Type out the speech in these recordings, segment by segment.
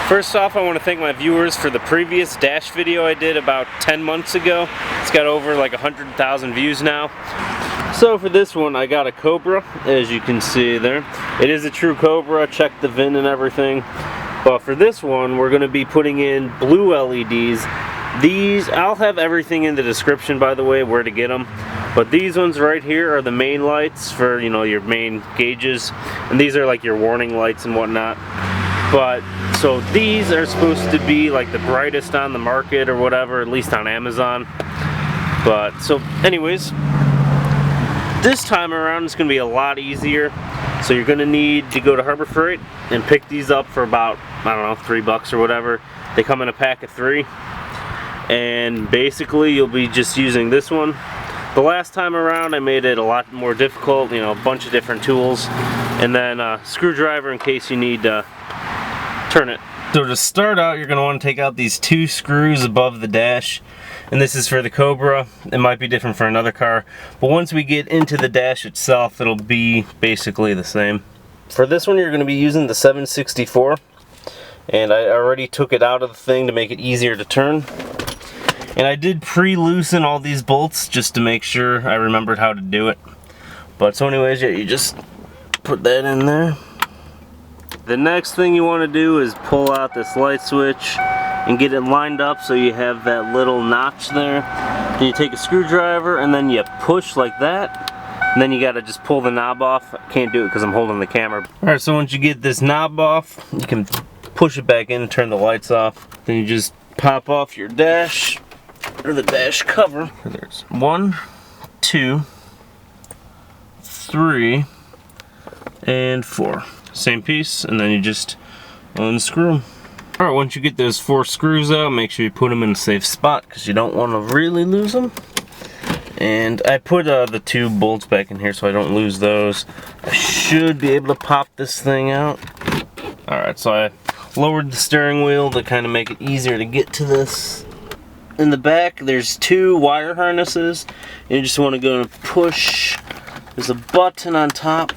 First off, I want to thank my viewers for the previous dash video I did about 10 months ago. It's got over like 100,000 views now. So for this one, I got a Cobra, as you can see there. It is a true Cobra, checked the VIN and everything. But for this one, we're going to be putting in blue LEDs. These, I'll have everything in the description, by the way, where to get them. But these ones right here are the main lights for, you know, your main gauges. And these are like your warning lights and whatnot. But, so these are supposed to be like the brightest on the market or whatever, at least on Amazon. But, so anyways, this time around it's going to be a lot easier. So you're going to need to go to Harbor Freight and pick these up for about, I don't know, $3 or whatever. They come in a pack of 3. And basically you'll be just using this one. The last time around I made it a lot more difficult, you know, a bunch of different tools. And then a screwdriver in case you need to turn it. So to start out, you're going to want to take out these 2 screws above the dash. And this is for the Cobra. It might be different for another car. But once we get into the dash itself, it'll be basically the same. For this one, you're going to be using the 764. And I already took it out of the thing to make it easier to turn. And I did pre-loosen all these bolts just to make sure I remembered how to do it. But so anyways, yeah, you just put that in there. The next thing you want to do is pull out this light switch and get it lined up so you have that little notch there. Then you take a screwdriver and then you push like that. And then you gotta just pull the knob off. I can't do it because I'm holding the camera. Alright, so once you get this knob off, you can push it back in and turn the lights off. Then you just pop off your dash, or the dash cover. There's 1, 2, 3, and 4. Same piece, and then you just unscrew them. Alright, once you get those 4 screws out, make sure you put them in a safe spot because you don't want to really lose them. And I put the 2 bolts back in here so I don't lose those. I should be able to pop this thing out. Alright, so I lowered the steering wheel to kind of make it easier to get to this. In the back, there's 2 wire harnesses. And you just want to go and push. There's a button on top.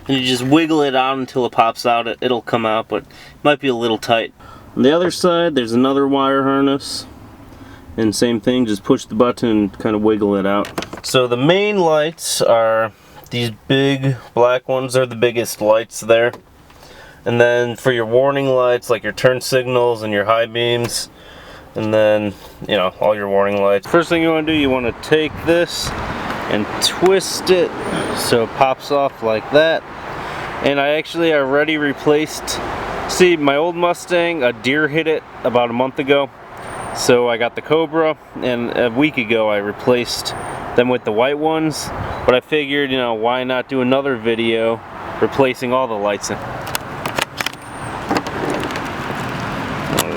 And you just wiggle it out until it pops out. It'll come out, but it might be a little tight. On the other side, there's another wire harness. And same thing, just push the button and kind of wiggle it out. So the main lights are these big black ones. They're the biggest lights there. And then for your warning lights, like your turn signals and your high beams, and then, you know, all your warning lights. First thing you want to do, you want to take this and twist it so it pops off like that. And I actually already replaced, see, my old Mustang, a deer hit it about a month ago. So I got the Cobra, and a week ago I replaced them with the white ones. But I figured, you know, why not do another video replacing all the lights in.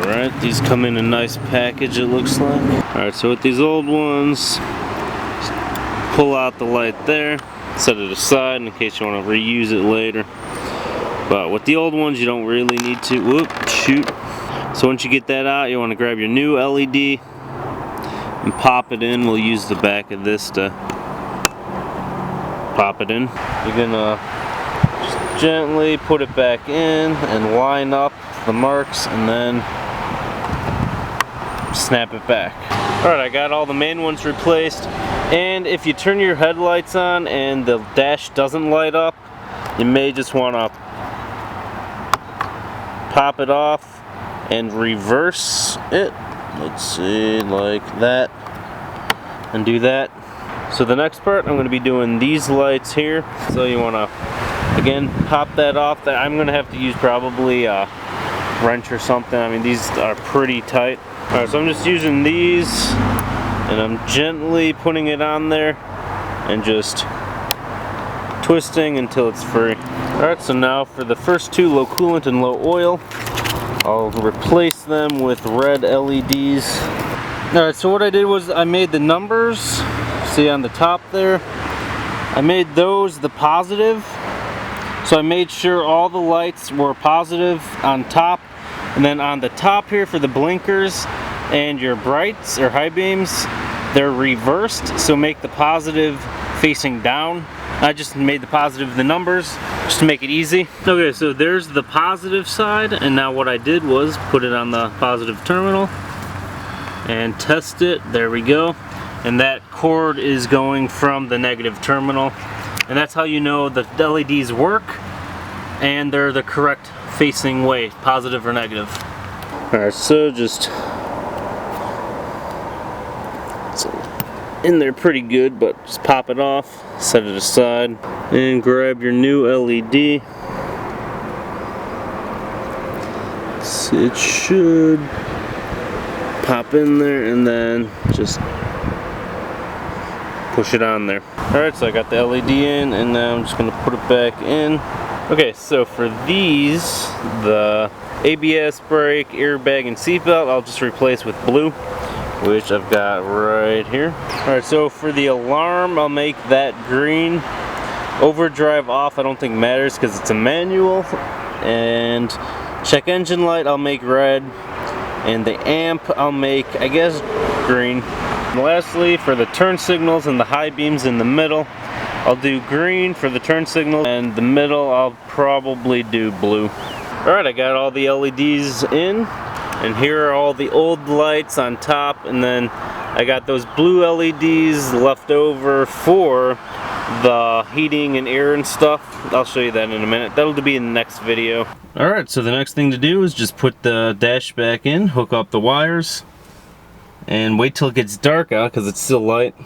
Alright, these come in a nice package, it looks like. Alright, so with these old ones, pull out the light there, set it aside in case you want to reuse it later. But with the old ones, you don't really need to. Whoop, shoot. So once you get that out, you want to grab your new LED and pop it in. We'll use the back of this to pop it in. You're gonna just gently put it back in and line up the marks and then snap it back. Alright, I got all the main ones replaced. And if you turn your headlights on and the dash doesn't light up, you may just want to pop it off and reverse it. Let's see, like that. And do that. So the next part, I'm going to be doing these lights here. So you want to, again, pop that off. I'm going to have to use probably a wrench or something. I mean, these are pretty tight. Alright, so I'm just using these. And I'm gently putting it on there and just twisting until it's free. Alright, so now for the first 2, low coolant and low oil, I'll replace them with red LEDs. Alright, so what I did was I made the numbers, see on the top there, I made those the positive. So I made sure all the lights were positive on top, and then on the top here for the blinkers and your brights or high beams, they're reversed, so make the positive facing down I just made the positive the numbers just to make it easy. Okay, so there's the positive side, and now what I did was put it on the positive terminal and test it. There we go. And that cord is going from the negative terminal. And that's how you know the LEDs work and they're the correct facing way, positive or negative. Alright, so just it's in there pretty good, but just pop it off, set it aside, and grab your new LED. So it should pop in there and then just push it on there. Alright, so I got the LED in and now I'm just going to put it back in. Okay, so for these, the ABS, brake, airbag, and seatbelt, I'll just replace with blue, which I've got right here. Alright, so for the alarm, I'll make that green. Overdrive off, I don't think matters because it's a manual. And check engine light, I'll make red. And the amp, I'll make, I guess, green. And lastly, for the turn signals and the high beams in the middle, I'll do green for the turn signal, and the middle I'll probably do blue. Alright, I got all the LEDs in, and here are all the old lights on top, and then I got those blue LEDs left over for the heating and air and stuff. I'll show you that in a minute. That'll be in the next video. Alright, so the next thing to do is just put the dash back in, hook up the wires, and wait till it gets dark out because it's still light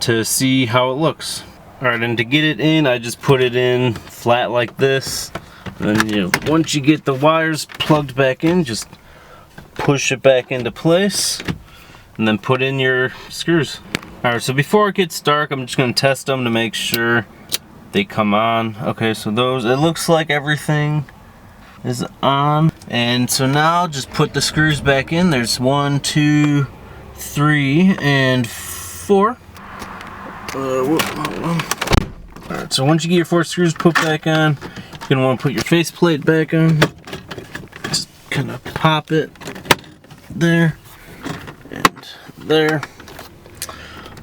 to see how it looks. Alright, and to get it in, I just put it in flat like this. And then once you get the wires plugged back in, just push it back into place and then put in your screws. Alright, so before it gets dark, I'm just going to test them to make sure they come on. Okay, so those, it looks like everything is on. And so now just put the screws back in. There's 1, 2, 3, and 4. Alright, so once you get your 4 screws put back on, you're going to want to put your faceplate back on. Just kind of pop it there and there.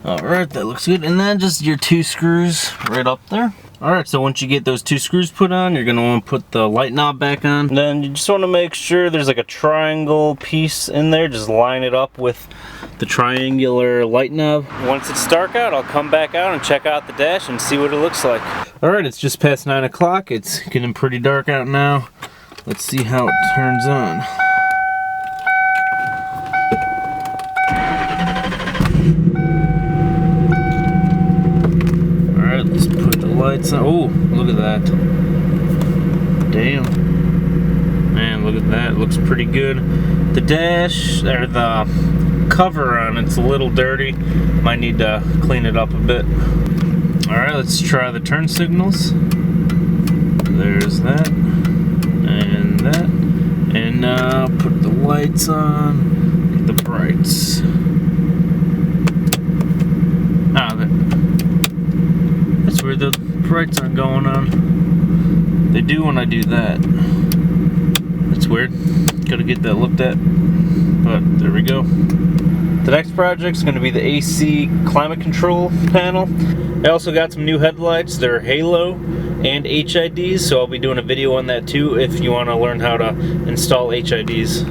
Alright, that looks good. And then just your 2 screws right up there. Alright, so once you get those 2 screws put on, you're going to want to put the light knob back on. And then you just want to make sure there's like a triangle piece in there. Just line it up with the triangular light knob. Once it's dark out, I'll come back out and check out the dash and see what it looks like. Alright, it's just past 9 o'clock. It's getting pretty dark out now. Let's see how it turns on. Alright, let's put the lights on. Oh, look at that. Damn. Man, look at that. It looks pretty good. The dash, or the cover on it's a little dirty. Might need to clean it up a bit. Alright, let's try the turn signals. There's that. And that. And now put the lights on. The brights. Ah, that's where the brights aren't going on. They do when I do that. That's weird. Gotta get that looked at. But there we go. The next project is going to be the AC climate control panel. I also got some new headlights. They're Halo and HIDs, so I'll be doing a video on that too if you want to learn how to install HIDs.